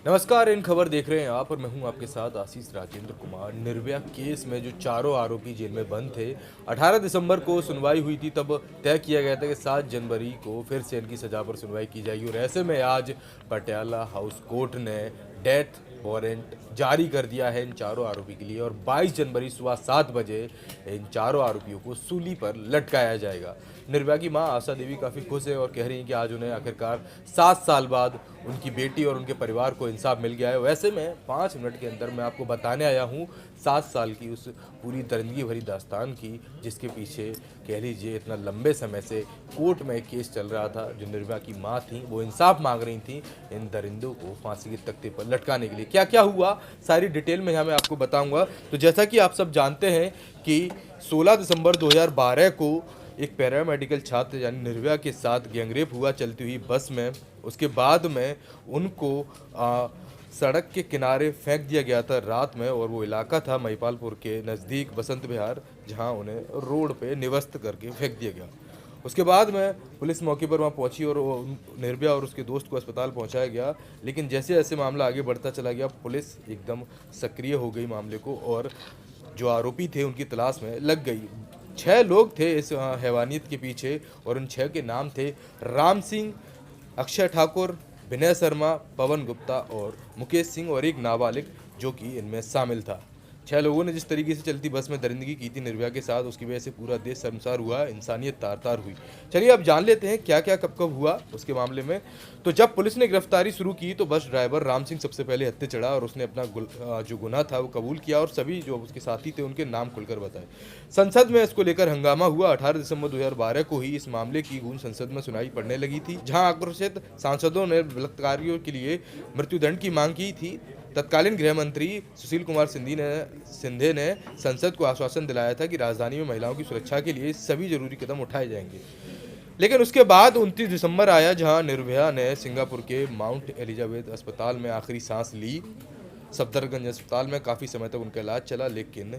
नमस्कार, इन खबर देख रहे हैं आप और मैं हूं आपके साथ आशीष राजेंद्र कुमार। निर्भया केस में जो चारों आरोपी जेल में बंद थे, 18 दिसंबर को सुनवाई हुई थी। तब तय किया गया था कि 7 जनवरी को फिर से इनकी सजा पर सुनवाई की जाएगी और ऐसे में आज पटियाला हाउस कोर्ट ने डेथ वारंट जारी कर दिया है इन चारों आरोपी के लिए और 22 जनवरी सुबह 7 बजे इन चारों आरोपियों को सूली पर लटकाया जाएगा। निर्भया की मां आशा देवी काफ़ी खुश है और कह रही हैं कि आज उन्हें आखिरकार 7 साल बाद उनकी बेटी और उनके परिवार को इंसाफ मिल गया है। वैसे में 5 मिनट के अंदर मैं आपको बताने आया हूँ 7 साल की उस पूरी दरिंदगी भरी दास्तान की, जिसके पीछे कह लीजिए इतना लंबे समय से कोर्ट में एक केस चल रहा था। जो निर्भया की माँ थी वो इंसाफ मांग रही थी इन दरिंदों को फांसी के तख्ते पर लटकाने के लिए। क्या क्या हुआ सारी डिटेल में यहाँ मैं आपको बताऊंगा। तो जैसा कि आप सब जानते हैं कि 16 दिसंबर 2012 को एक पैरामेडिकल छात्र यानी निर्भया के साथ गैंगरेप हुआ चलती हुई बस में। उसके बाद में उनको सड़क के किनारे फेंक दिया गया था रात में और वो इलाका था महिपालपुर के नज़दीक बसंत विहार, जहां उन्हें रोड पे निवस्त करके फेंक दिया गया। उसके बाद में पुलिस मौके पर वहाँ पहुंची और निर्भया और उसके दोस्त को अस्पताल पहुंचाया गया। लेकिन जैसे जैसे मामला आगे बढ़ता चला गया, पुलिस एकदम सक्रिय हो गई मामले को और जो आरोपी थे उनकी तलाश में लग गई। 6 लोग थे इस हैवानियत के पीछे और उन 6 के नाम थे राम सिंह, अक्षय ठाकुर, विनय शर्मा, पवन गुप्ता और मुकेश सिंह और एक नाबालिग जो कि इनमें शामिल था। 6 लोगों ने जिस तरीके से चलती बस में दरिंदगी की थी निर्भया के साथ, उसकी वजह से पूरा देश शर्मसार हुआ, इंसानियत तार-तार हुई। चलिए अब जान लेते हैं क्या क्या कब कब हुआ उसके मामले में। तो जब पुलिस ने गिरफ्तारी शुरू की तो बस ड्राइवर राम सिंह सबसे पहले हत्थे चढ़ा और उसने अपना जो गुनाह था वो कबूल किया और सभी जो उसके साथी थे उनके नाम खुलकर बताए। संसद में इसको लेकर हंगामा हुआ। 18 दिसंबर 2012 को ही इस मामले की गूंज संसद में सुनाई पड़ने लगी थी, जहां आक्रोशित सांसदों ने बलात्कारियों के लिए मृत्युदंड की मांग की थी। तत्कालीन गृह मंत्री सुशील कुमार सिंधे ने संसद को आश्वासन दिलाया था कि राजधानी में महिलाओं की सुरक्षा के लिए सभी जरूरी कदम उठाए जाएंगे। लेकिन उसके बाद 29 दिसंबर आया, जहां निर्भया ने सिंगापुर के माउंट एलिजाबेथ अस्पताल में आखिरी सांस ली। सफदरगंज अस्पताल में काफ़ी समय तक उनका इलाज चला, लेकिन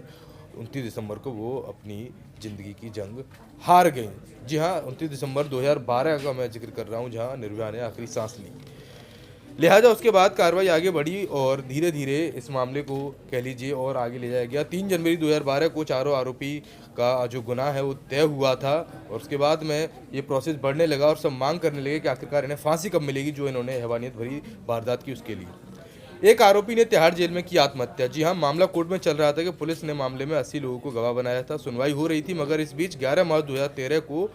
29 दिसंबर को वो अपनी ज़िंदगी की जंग हार गई। जी हाँ, 29 दिसंबर 2012 का मैं जिक्र कर रहा हूँ, जहाँ निर्भया ने आखिरी सांस ली। लिहाजा उसके बाद कार्रवाई आगे बढ़ी और धीरे धीरे इस मामले को कह लीजिए और आगे ले जाया गया। 3 जनवरी 2012 को चारों आरोपी का जो गुनाह है वो तय हुआ था और उसके बाद में ये प्रोसेस बढ़ने लगा और सब मांग करने लगे कि आखिरकार इन्हें फांसी कब मिलेगी जो इन्होंने हैवानियत भरी वारदात की उसके लिए। एक आरोपी ने तिहाड़ जेल में की आत्महत्या। जी हाँ, मामला कोर्ट में चल रहा था कि पुलिस ने मामले में 80 लोगों को गवाह बनाया था। सुनवाई हो रही थी, मगर इस बीच 11 मार्च 2013 को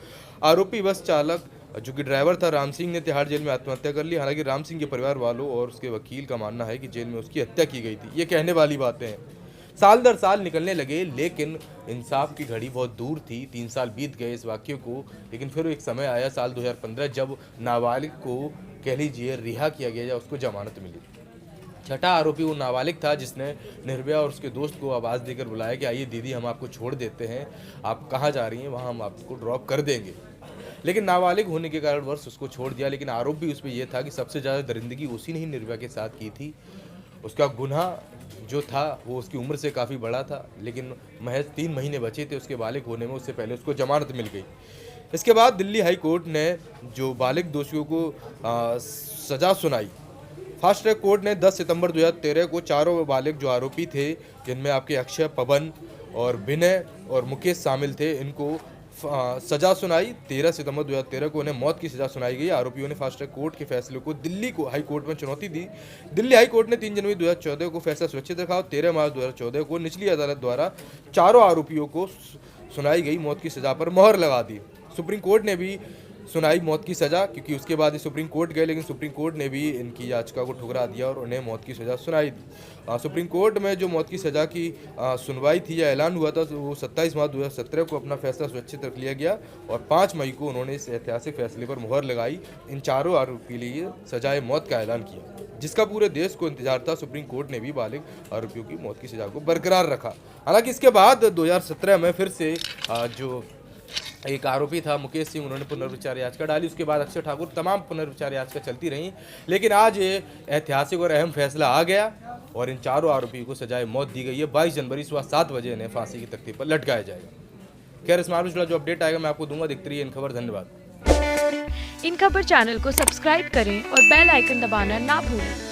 आरोपी बस चालक जो कि ड्राइवर था राम सिंह ने तिहाड़ जेल में आत्महत्या कर ली। हालांकि राम सिंह के परिवार वालों और उसके वकील का मानना है कि जेल में उसकी हत्या की गई थी। ये कहने वाली बातें हैं। साल दर साल निकलने लगे, लेकिन इंसाफ की घड़ी बहुत दूर थी। 3 साल बीत गए इस वाक्य को, लेकिन फिर एक समय आया साल 2015 जब नाबालिग को कह लीजिए रिहा किया गया या उसको जमानत मिली। छठा आरोपी वो नाबालिग था जिसने निर्भया और उसके दोस्त को आवाज़ देकर बुलाया कि आइए दीदी, हम आपको छोड़ देते हैं, आप कहाँ जा रही हैं, वहाँ हम आपको ड्रॉप कर देंगे। लेकिन नाबालिग होने के कारण वर्ष उसको छोड़ दिया। लेकिन आरोप भी उस पर यह था कि सबसे ज़्यादा दरिंदगी उसी ने ही निर्भया के साथ की थी। उसका गुनाह जो था वो उसकी उम्र से काफ़ी बड़ा था, लेकिन महज 3 महीने बचे थे उसके बालिग होने में, उससे पहले उसको जमानत मिल गई। इसके बाद दिल्ली हाई कोर्ट ने जो बालिग दोषियों को सज़ा सुनाई। फास्ट ट्रैक कोर्ट ने 10 सितंबर 2013 को चारों बालिग जो आरोपी थे, जिनमें आपके अक्षय, पवन और विनय और मुकेश शामिल थे, इनको सजा सुनाई। 13 सितंबर 2013 को उन्हें मौत की सजा सुनाई गई। आरोपियों ने फास्ट ट्रैक कोर्ट के फैसले को दिल्ली को हाई कोर्ट में चुनौती दी। दिल्ली हाई कोर्ट ने 3 जनवरी 2014 को फैसला सुरक्षित रखा और 13 मार्च 2014 को निचली अदालत द्वारा चारों आरोपियों को सुनाई गई मौत की सजा पर मोहर लगा दी। सुप्रीम कोर्ट ने भी सुनाई मौत की सज़ा, क्योंकि उसके बाद ही सुप्रीम कोर्ट गए, लेकिन सुप्रीम कोर्ट ने भी इनकी याचिका को ठुकरा दिया और उन्हें मौत की सज़ा सुनाई दी। सुप्रीम कोर्ट में जो मौत की सज़ा की सुनवाई थी या ऐलान हुआ था, तो वो 27 मार्च 2017 को अपना फैसला सुरक्षित रख लिया गया और 5 मई को उन्होंने इस ऐतिहासिक फैसले पर मुहर लगाई। इन चारों आरोपी के लिए सजाए मौत का ऐलान किया, जिसका पूरे देश को इंतजार था। सुप्रीम कोर्ट ने भी बालिग आरोपियों की मौत की सज़ा को बरकरार रखा। हालांकि इसके बाद 2017 में फिर से जो एक आरोपी था मुकेश सिंह, उन्होंने पुनर्विचार याचिका डाली। उसके बाद अक्षय ठाकुर, तमाम पुनर्विचार याचिका चलती रहीं, लेकिन आज ये ऐतिहासिक और अहम फैसला आ गया और इन चारों आरोपियों को सजाए मौत दी गई है। 22 जनवरी सुबह 7 बजे इन्हें फांसी की तख्ती पर लटकाया जाएगा। खैर, इस मामले से जुड़ा जो अपडेट आएगा मैं आपको दूंगा। दिखती रही इन खबर। धन्यवाद। इन खबर चैनल को सब्सक्राइब करें और बेल आइकन दबाना ना भूलें।